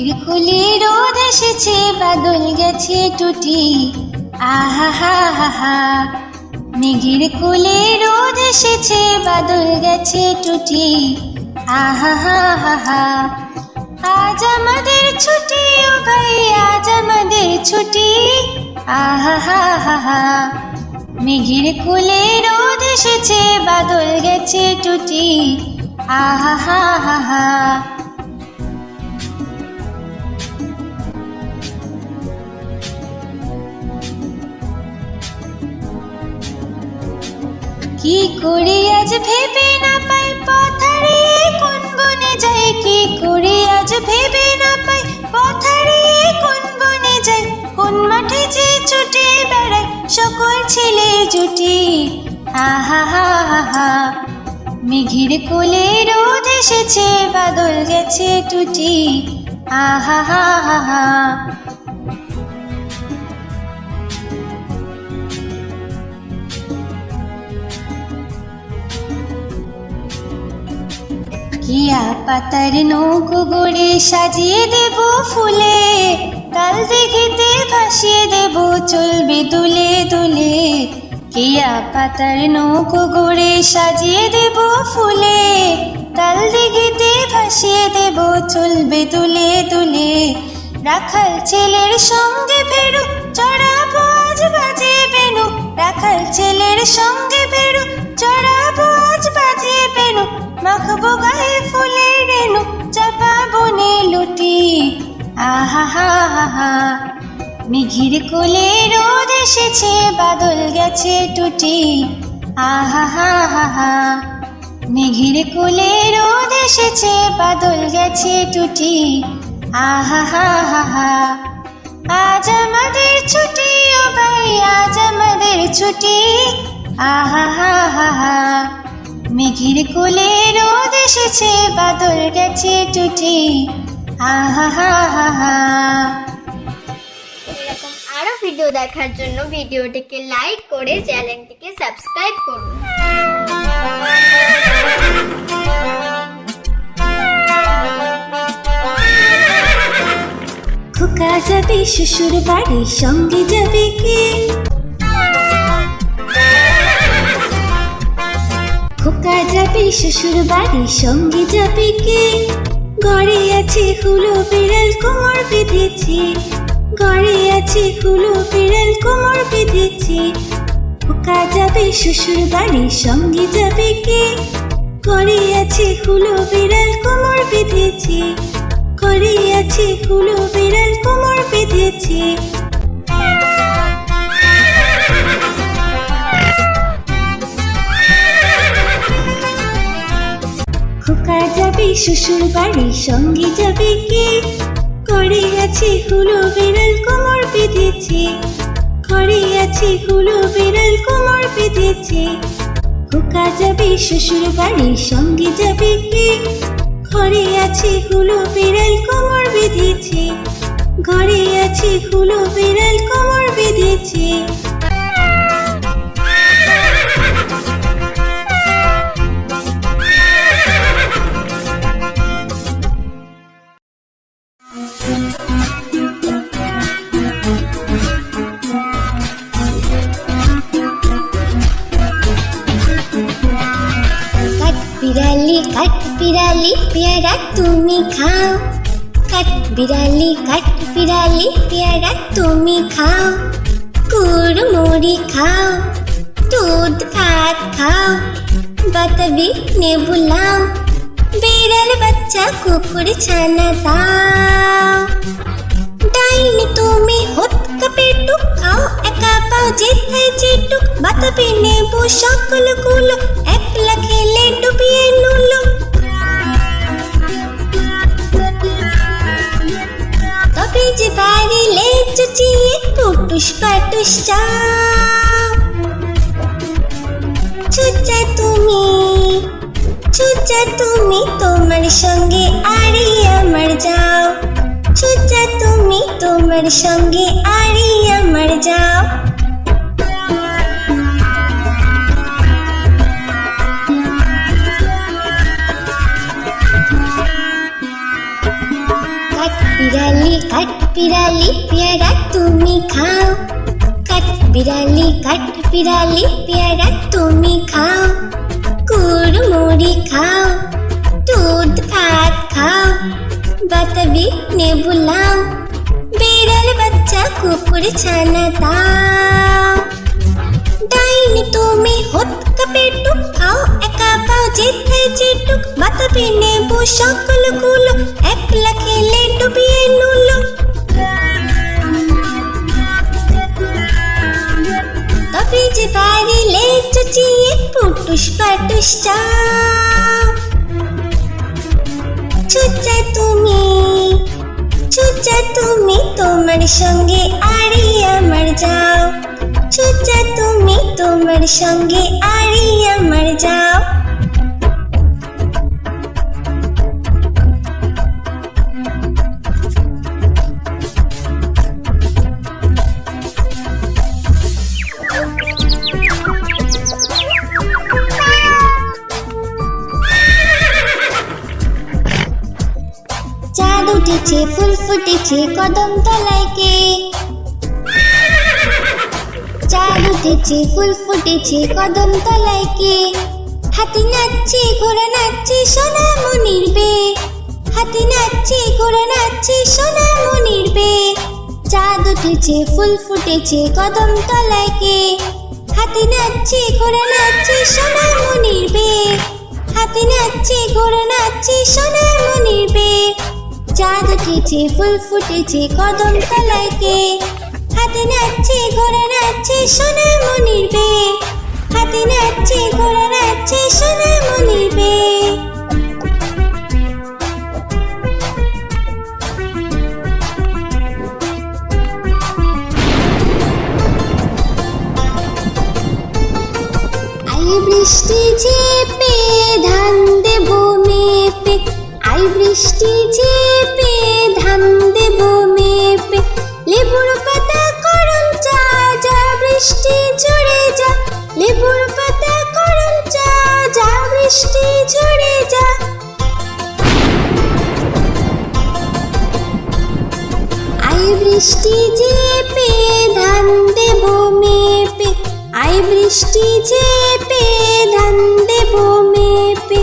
মেঘের কোলে রোদ এসেছে, বাদল গেছে টুটি। আহা হা হা হা। মেঘের কোলে রোদ এসেছে, বাদল গেছে টুটি। আহা হা হা হা। আজ আমাদের ছুটি ও ভাই, আজ আমাদের ছুটি। আহা হা হা হা। মেঘের কোলে রোদ এসেছে, বাদল গেছে টুটি। আহা হা হা হা। কি করে আজ ভেবে না পাই, পথ হারিয়ে কোন বনে যাই। কি করে আজ ভেবে না পাই, পথ হারিয়ে কোন বনে যাই। কোন মাঠে যে ছুটে বেড়াই সকল ছেলে জুটি। আহা হা হা হা। মেঘের কোলে রোদ এসেছে, বাদল গেছে টুটি। আহা হা হা হা। কিয়া পাতার নৌকো গড়ে সাজিয়ে দেব ফুলে। কাল দিঘিতে ভাসিয়ে দেব, চলবে দুলে দুলে। কিয়া পাতার নৌকো গড়ে সাজিয়ে দেব ফুলে। কাল দিঘিতে ভাসিয়ে দেব, চলবে দুলে দুলে। রাখাল ছেলের সঙ্গে ফেরু, চড়াবো আজ বাজিয়ে বেনু। রাখাল ছেলের সঙ্গে ফেরু, চড়াবো আজ বাজিয়ে বেনু। মাখবো গায়ে ফুলের রেণু, চাপাবো নে লুটি। আহা হা হা হা। মেঘের কোলে রোদ এসেছে, বাদল গেছে টুটি। আহা হা হা হা। মেঘের কোলে রোদ এসেছে, বাদল গেছে টুটি। আহা হা হা হা। আজ আমাদের ছুটি ও ভাই, আজ আমাদের ছুটি। আহা হা হা হা। মেঘের কোলে রোদ এসেছে, বাদল গেছে টুটি। আহা হা হা হা। এরকম আরো ভিডিও দেখার জন্য ভিডিওটিকে লাইক করে চ্যানেলটিকে সাবস্ক্রাইব করুন। খোকা যাবে শ্বশুর বাড়ি, সঙ্গে যাবে কে? খোকা যাবে শ্বশুর বাড়ি, সঙ্গে যাবে কে? ঘরে আছে হুলো বিড়াল, কোমর বেঁধেছে। ঘরে আছে হুলো বিড়াল, কোমর বেঁধেছে। খোকা যাবে শ্বশুর বাড়ি, সঙ্গে যাবে কে? ঘরে আছে হুলো বিড়াল, কোমর বেঁধেছে। ঘরে আছে হুলো বিড়াল, কোমর বেঁধেছে। খোকা যাবে শ্বশুর বাড়ি, সঙ্গে যাবে কে? ঘরে আছে হুলো বিড়াল, কোমর বেঁধেছে। ঘরে আছে হুলো বিড়াল, কোমর বেঁধেছে। খোকা যাবে শ্বশুর বাড়ি, সঙ্গে যাবে কে? ঘরে আছে হুলো বিড়াল, কোমর বেঁধেছে। ঘরে আছে হুলো বিড়াল, কোমর বেঁধেছে। কাঠ বিড়ালি পেয়ারা তুমি খাও। কাঠ বিড়ালি পেয়ারা তুমি খাও। কুড়মুড়ি খাও, দুধ ভাত খাও, বাতাবি নেবু লাও। বিড়াল বাচ্চা কুকুর ছানা দাও। ডাইনি তুমি হুৎকা পেটুক খাও, একা পাও যেথায় যেটুক। বাতাবি নেবু সকলগুলো, একলা খেলে ডুবিয়ে নুলো। তবে যে বাড়িলে চুচিয়ে পুটুস পাটুস চাও। চুচা তুমি তোমার সঙ্গে আরি আমার যাও। চুচা তুমি তোমার সঙ্গে আরি আমার যাও। কাঠবিড়ালি পেয়ারা তুমি খাও, কাঠবিড়ালি পেয়ারা তুমি খাও, কুড়মুড়ি খাও, দুধ ভাত খাও, বাতাবি নেবু লাও, বিড়াল বাচ্চা কুকুর ছানা দাও। ডাইনি তুমি হতকা পেটুক খাও, একা পাও যেথায় যেটুক, বাতাবি নেবু সকলগুলো একলা খেলে ডুবিয়ে নুলো। তবে যে পারিলে চুচিয়ে পুটুস পাটুস চাও। ছুচা তুমি তোমার সঙ্গে আরি আমার যাও, ছুচা তুমি তোমার সঙ্গে আরি আমার যাও। চাঁদ উঠেছে ফুল ফুটেছে কদম তলায় কে, চাঁদ উঠেছে ফুল ফুটেছে কদম তলায় কে, হাতি নাচছে ঘোড়া নাচছে সোনামণির বে, হাতি নাচছে ঘোড়া নাচছে সোনামণির বে। চাঁদ উঠেছে ফুল ফুটেছে কদম তলায় কে, হাতি নাচছে ঘোড়া নাচছে সোনামণির বে, হাতি নাচছে ঘোড়া নাচছে সোনামণির বে। চাঁদ উঠেছে ফুল ফুটেছে কদম তলায় কে, হাতি নাচছে ঘোড়া নাচছে সোনামণির বে, হাতি নাচছে ঘোড়া নাচছে সোনামণির বে। আই বৃষ্টি ঝেপে ধান দেব মেপে, আই বৃষ্টি ঝেপে ধান দেব মেপে, লেবুর পাতা করম চা যা বৃষ্টি ঝরে যা, লেবুর পাতা করম চা যা বৃষ্টি ঝরে যা। আই বৃষ্টি ঝেপে ধান দেব মেপে, আই বৃষ্টি ঝেপে ধান দেব মেপে।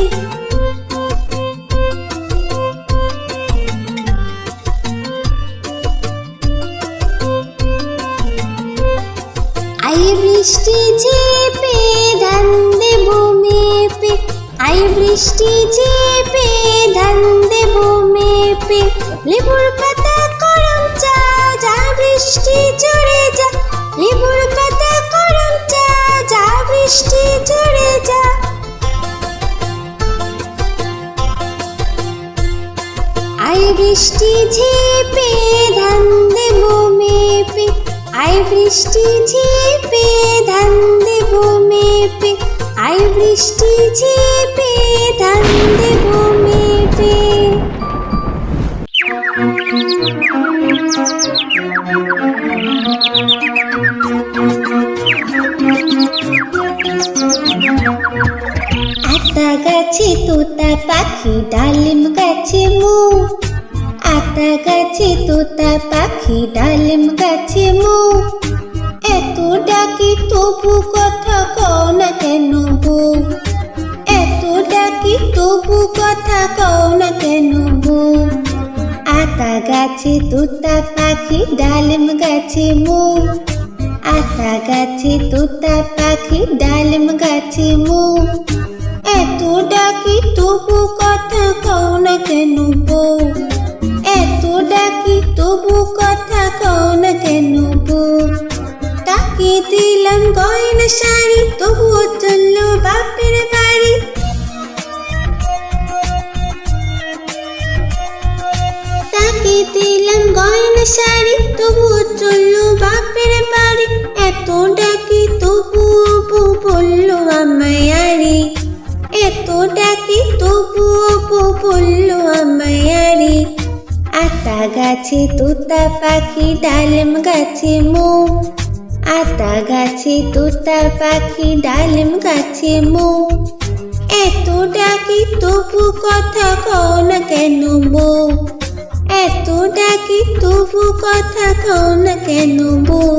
আই বৃষ্টি ঝেপে ধান দেব মেপে, আই বৃষ্টি ঝেপে ধান দেব মেপে, লেবুর পাতা করম চা যা বৃষ্টি ঝরে যা, লেবুর পাতা করম চা যা বৃষ্টি ঝরে যা। আই বৃষ্টি ঝেপে ধান দেব মেপে, আই বৃষ্টি ঝেপে ধান দেব মেপে, আই বৃষ্টি ঝেপে ধান দেব মেপে। আতা গাছে তোতা পাখি ডালিম গাছে মু, আতা গাছে তোতা পাখি ডালিম গাছে মু, এত ডাকি তবু কথা কও না কেন বউ, এত ডাকি তবু কথা কও না কেন বউ। আতা গাছে তোতা পাখি ডালিম গাছে মু, আতা গাছে তোতা পাখি ডালিম গাছে মু, এত ডাকি তবু কথা কও না কেন বউ, এত ডাকি তবু কথা কও না কেন বউ। তাকে দিলাম গয়না শাড়ি তবুও চললো বাপের বাড়ি, তাকে দিলাম গয়না শাড়ি তবুও চললো বাপের বাড়ি, এত ডাকি তবুও বউ বললো আমায় আরে, এত ডাকি তবুও বউ বললো আমায় আরে। আতা গাছে তোতা পাখি ডালিম গাছে মু, আতা গাছে তোতা পাখি ডালিম গাছে মু, এত ডাকি তবু কথা কও না কেন বউ, এত ডাকি তবু কথা কও না কেন বউ?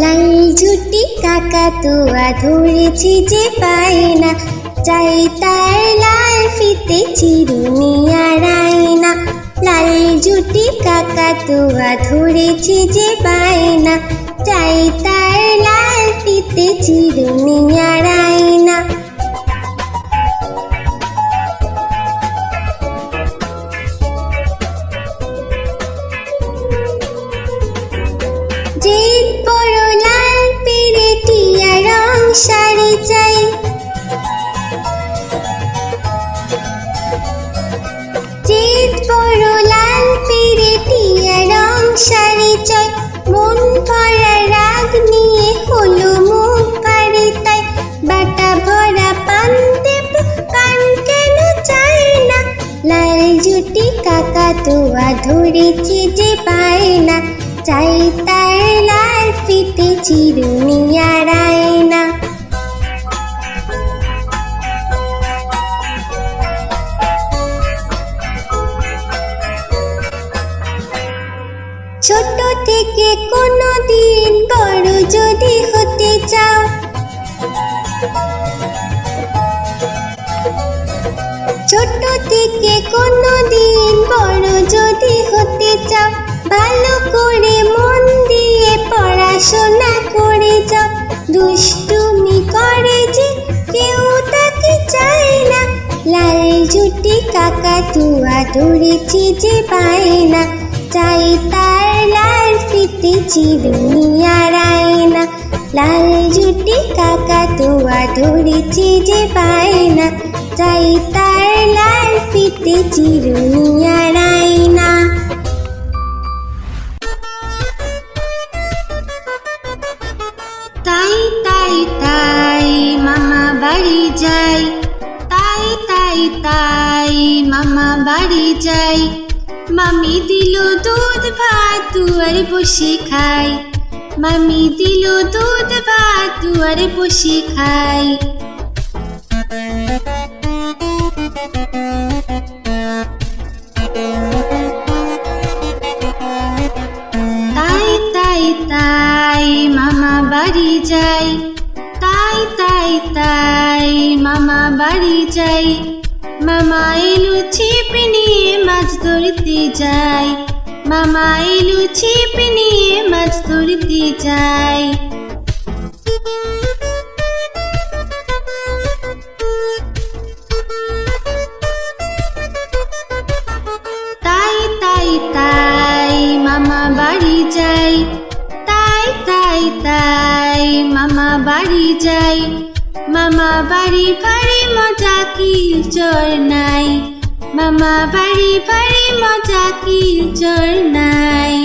লাল ঝুটি কাকাতুয়া ধরেছি যে পায় না, চাই তার লাল ফিতে চিরুনি আর আয়না। লাল ঝুটি কাকাতুয়া ধরেছি যে পায় না, চাই তার লাল ফিতে চিরুনি আর আয়না। যে বড় লাল পেরেটিয়া রং শাড়ি চাই, যে বড় লাল পেরেটিয়া রং শাড়ি চাই। মন ভরা রাগ নিয়ে হলো মুখ ভারী তাই, বাটা ভরা পান দেব পান কেন চাই না। লাল ঝুটি কাকাতুয়া ধরেছি যে পায় না, চাই তার লাল ফিতে চিরুনি আর আয়না। ছোট থেকে কোনো দিন বড় যদি হতে চাও, ছোট থেকে কোনো দিন বড় যদি হতে চাও, ভালো করে মন দিয়ে পড়াশোনা করে যাও। দুষ্টুমি করে যে কেউ তাকে চায় না, লাল ঝুটি কাকাতুয়া ধরেছি যে পায় না, চাই তার লাল ফিতে চিরুনি আর আয়না। লাল ঝুটি কাকাতুয়া ধরেছি যে পায় না, চাই তার লাল ফিতে চিরুনি আর আয়না। তাই তাই তাই মামা বাড়ি যাই, তাই তাই তাই মামা বাড়ি যাই। মামি দিল দুধ ভাত দুয়ারে বসে খাই, মামি দিল দুধ ভাত দুয়ারে বসে খাই। তাই তাই তাই মামা বাড়ি যাই, তাই তাই তাই মামা বাড়ি যাই। মামা এলো ছিপ নিয়ে মাছ ধরতে যাই, মামা এলো ছিপ নিয়ে মাছ ধরতে যাই। তাই তাই তাই মামা বাড়ি যাই, তাই তাই তাই মামা বাড়ি যাই। মামা বাড়ি ভারী মজা কি জোর নাই, মামা বাড়ি ভারী মজা কি জোর নাই।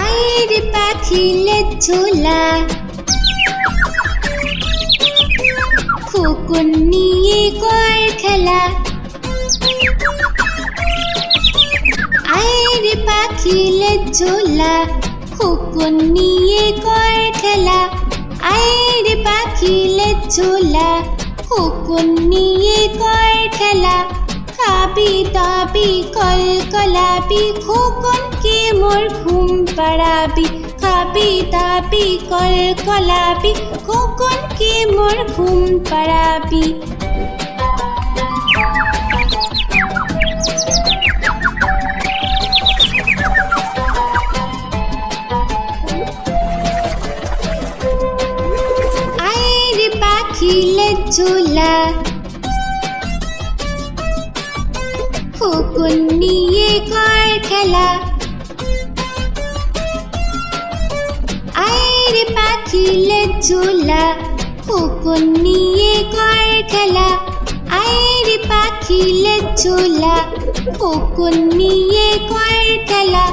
আয়ের পাখিলে ঝোলা, খোকন নিয়ে কর খেলা। আয়ের পাখিলে ঝোলা, খোকন নিয়ে কর খেলা। আয়ের পাখিলে ঝোলা, খোকন নিয়ে কর খেলা। খাবি দাবি কলকলাবি, খোকনকে মোর ঘুম পাড়াবি। খাবি দাবি কলকলাবি, খোকনকে মোর ঘুম পাড়াবি। আয়ের পাখিলে ঝোলা, খোকন নিয়ে কর খেলা। আয়ের পাখিলে ঝোলা, খোকন নিয়ে কর খেলা। আয়ের পাখিলে ঝোলা, খোকন নিয়ে কর খেলা।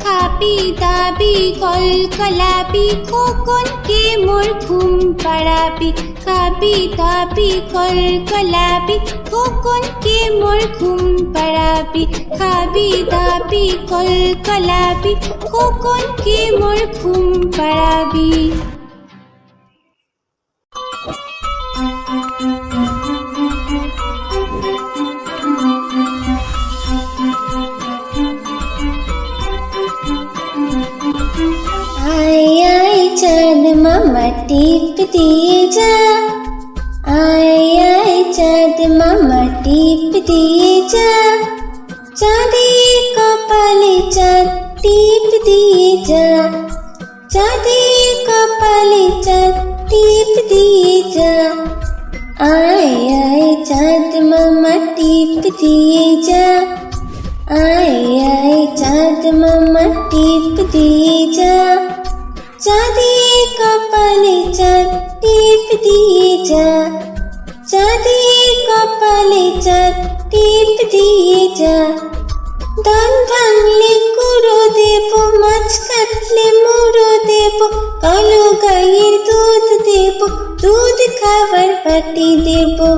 খাবি দাবি কলকলাবি, খোকনকে মোর ঘুম পাড়াবি। খাবি দাবি কলকলাবি খোকনকে মোর ঘুম পাড়াবি খাবি দাবি কলকলাবি খোকনকে মোর ঘুম পাড়াবি आय आय चाँद मामा टीप दिए जा आय आय चाँद मामा टीप दिए जा चाँदी कपाले चाँद टीप दिए जा चाँदी कपाले चाँद टीप दिए जा आय आय चाँद मामा टीप दिए जा आय आय चाँद मामा टीप दिए जा चाँदी कपाले चाँद टीप दिए जा चाँदी कपाले चाँद टीप दिए जा धान भांगले कुड़ो देबो माछ काटले मुड़ो देबो कालो गायेर दूध देबो दूध खाবার बाटी देबो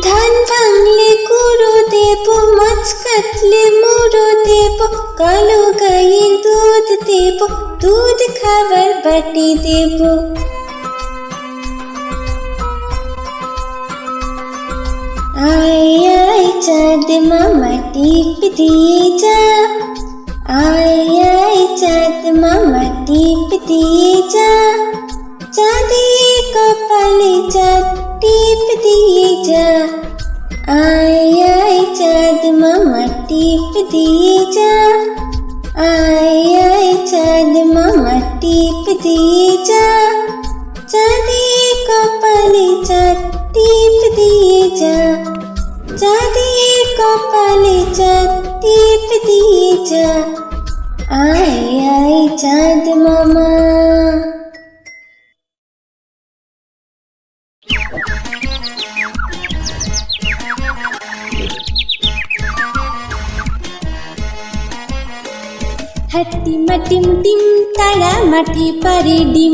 धान भांगले कुड़ो देबो माछ काटले मुड़ो देबो कालो गायेर दूध देबो दूध खाবার बाटी देबो आय आय चाँद मामा टीप दिए जा आय आय चाँद मामा टीप दिए जा चाँदी कपाले चाँद टीप दिए जा आय आय चाँद मामा टीप दिए जा आय आय चाँद मामा टीप दिए जा चाँदी कपाले चाँद टीप दिए जा चाँदी कपाले चाँद टीप दिए जा आय आय चाँद मामा হাট্টিমা টিম টিম তারা মাঠে পারে ডিম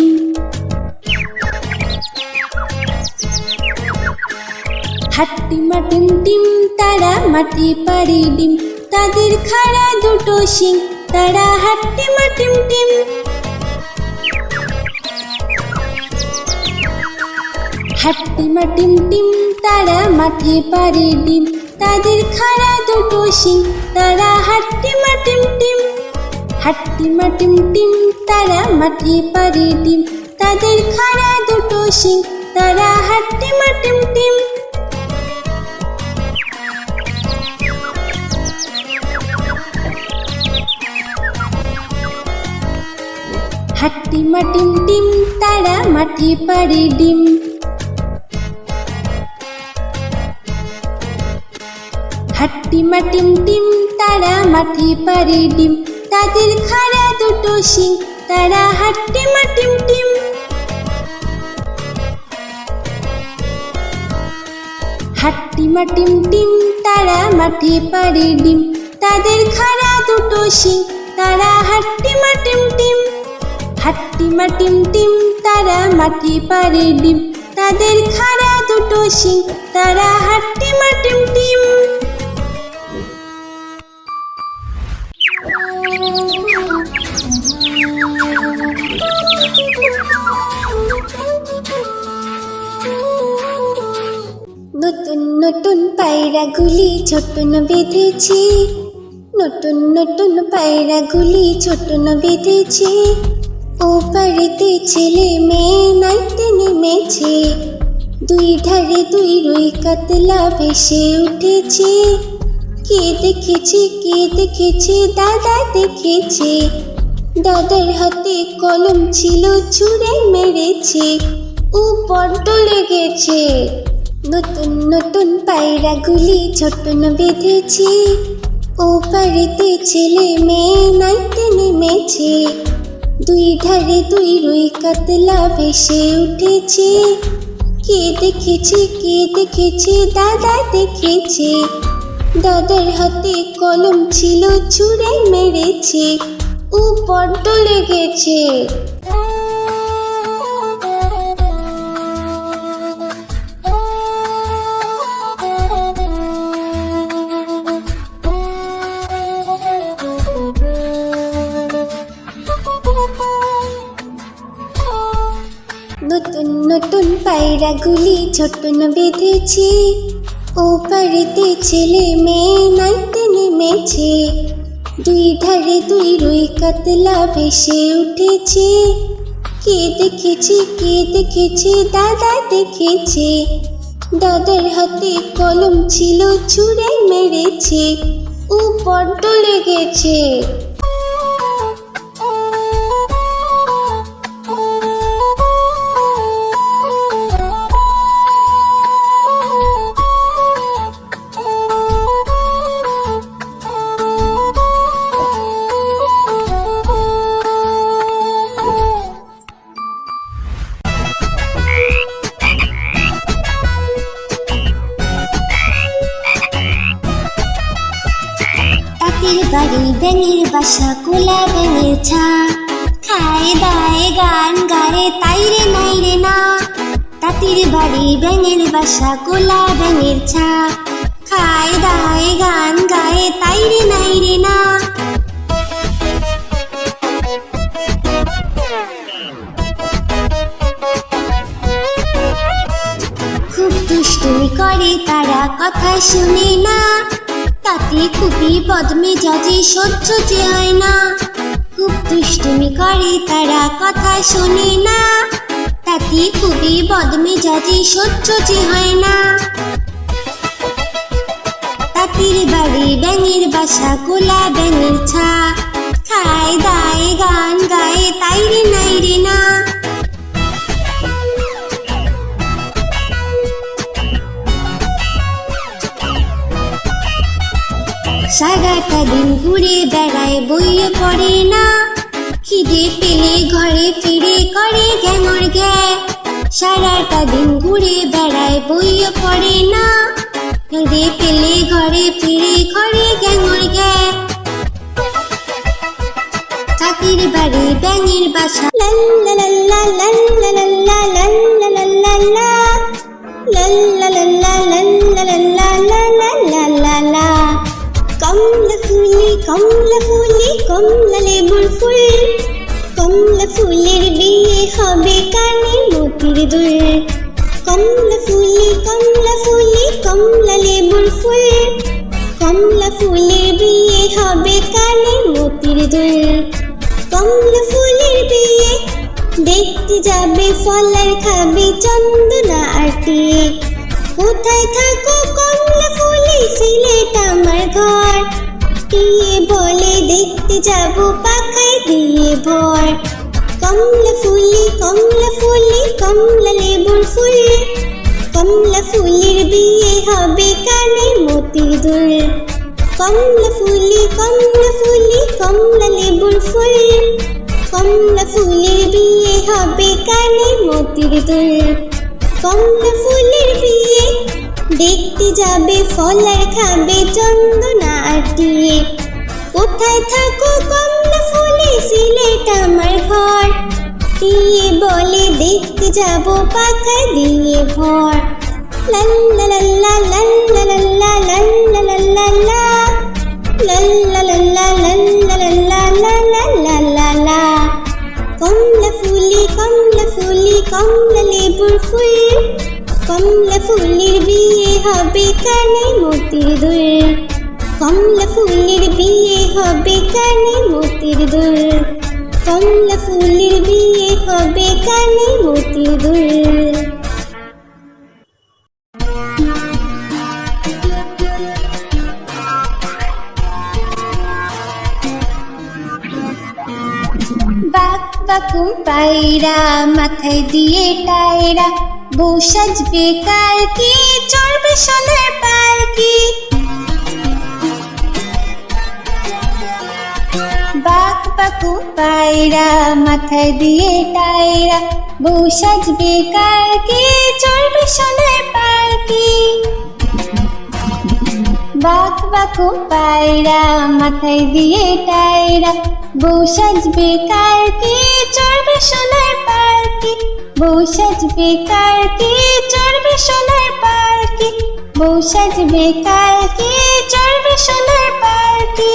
হাট্টিমা টিম টিম তারা মাঠে পারে ডিম তাদের খাড়া দুটো শিং তারা হাট্টিমা টিম টিম হাট্টিমা টিম টিম তারা মাঠে পারে ডিম তাদের খাড়া দুটো শিং তারা হাট্টিমা টিম টিম হাট্টিমা টিম টিম তারা মাঠে পারে ডিম তাদের খাড়া দুটো শিং তারা হাট্টিমা টিম টিম হাট্টিমা টিম টিম তারা মাঠে পারে ডিম হাট্টিমা টিম টিম তারা মাঠে পারে ডিম তাদের খাড়া দুটো শিং তারা হাট্টিমা টিম টিম হাট্টিমা টিম টিম তারা মাঠে পারে ডিম তাদের খাড়া দুটো শিং তারা হাট্টিমা টিম টিম হাট্টিমা টিম টিম তারা মাঠে পারে ডিম তাদের খাড়া দুটো শিং তারা হাট্টিমা টিম টিম নতুন নতুন পায়রাগুলি ছোটন বেঁধেছি নতুন নতুন পায়রাগুলি ছোটন বেঁধেছি ও পাড়িতে ছেলে মেয়ে নাইতে নেমেছে দুই ধারে দুই রুই কাতলা ভেসে উঠেছে কে দেখেছে দাদা দেখেছে দাদার হাতে কলম ছিল ছুঁড়ে মেরেছে ও বড্ড লেগেছে নতুন নতুন পায়রাগুলি ছোটন বেঁধেছি ও পাড়িতে ছেলে মেয়ে নাইতে নেমেছে দুই ধারে দুই রুই কাতলা ভেসে উঠেছে কে দেখেছে দাদা দেখেছে দাদার হাতে কলম ছিল ছুঁড়ে মেরেছে ও বড্ড লেগেছে। নতুন নতুন পায়রাগুলি ছোটন বেঁধেছে, ও পাড়েতে ছেলে মেয়ে নাইতে নেমেছে। দুই ধারে দুই রুই কাতলা ভেসে উঠেছে। কে দেখেছে দাদা দেখেছে। দাদার হাতে কলম ছিল, ছুঁড়ে মেরেছে। ও বড্ড লেগেছে। তাঁতির বাড়ি ব্যাঙের বাসা, কোলা ব্যাঙের ছা। খায় দায় গান গায়ে তাই রে নাই রে না। তাঁতির বাড়ি ব্যাঙের বাসা, কোলা ব্যাঙের ছা। খায় দায় গান গায়ে তাই রে নাই রে না। খুব দুষ্টুমি করে তারা, কথা শুনে না। তাতে খুবই বদমেজাজি, সহ্য যে হয় না। খুব দুষ্টুমি করে তারা, কথা শোনে না। তাতে খুবই বদমেজাজি, সহ্য যে হয় না। তাঁতির বাড়ি ব্যাঙের বাসা, কোলা ব্যাঙের ছা। খায় দায় গান গায়ে তাই রে নাই রে না। সারাটা দিন ঘুরে বেড়ায়, বইয়ে পড়ে না। খিদে পেলে ঘরে ফিরে করে ঘ্যাঙর ঘ্যা। সারাটা দিন ঘুরে বেড়ায়, বইয়ে পড়ে না। খিদে পেলে ঘরে ফিরে করে ঘ্যাঙর ঘ্যা। তাঁতির বাড়ি ব্যাঙের বাসা, লাল্লা লাল্লা লাল্লা লাল্লা লাল্লা লাল্লা লাল্লা লাল্লা লাল্লা লাল্লা লাল্লা লাল্লা। কমলা ফুলি কমলা ফুলি কমলা লেবুর ফুল। কমলা ফুলের বিয়ে হবে কানে মতির দুল। কমলা ফুলি কমলা লেবুর ফুল। কমলা ফুলের বিয়ে হবে কানে মতির দুল। কমলা ফুলের বিয়ে দেখতে যাবে, ফলার খাবে চন্দনা আটিয়ে। কোথায় থাকো কমলা ফুলি, সিলেট আমার ঘর। টিয়ে বলে দেখতে যাব, পাখায় দিয়ে ভর। কমলা ফুলি কমলা লেবুর ফুল। কমলা ফুলের বিয়ে হবে কানে মতির দুল। কমলা ফুলি কমলা লেবুর ফুল। কমলা ফুলের বিয়ে হবে কানে মতির দুল। কমলা ফুলের বিয়ে দেখতে যাবে, ফলার খাবে চন্দনা আটিয়ে। কোথায় থাকো কমলা ফুলি, সিলেট আমার ঘর। টিয়ে বলে দেখতে যাব, পাখায় দিয়ে ভর। লাল্লা লাল্লা লাল্লা লাল্লা লাল্লা লাল্লা লাল্লা লাল্লা লাল্লা লাল্লা লাল্লা লাল্লা। কমলা ফুলি কমলা লেবুর ফুল। কমলা ফুলের বিয়ে হবে কানে মতির দুল। কমলা ফুলের বিয়ে হবে কানে মতির দুল। কমলা ফুলের বিয়ে হবে কানে মতির দুল। বাক বাকুম পায়রা, মাথায় দিয়ে টায়রা। বউ সাজবে কালকে, চড়বে সোনার পালকি। বাক বাকুম পায়রা, মাথায় দিয়ে টায়রা। বউ সাজবে কালকে, চড়বে সোনার পালকি। বাক পাখো পায়রা, মাথায় দিয়ে টায়রা। বউ সাজবে কার কি, চড়বে সোনার পালকি। বউ সাজবে কার কি, চড়বে সোনার পালকি। বউ সাজবে কার কি, চড়বে সোনার পালকি।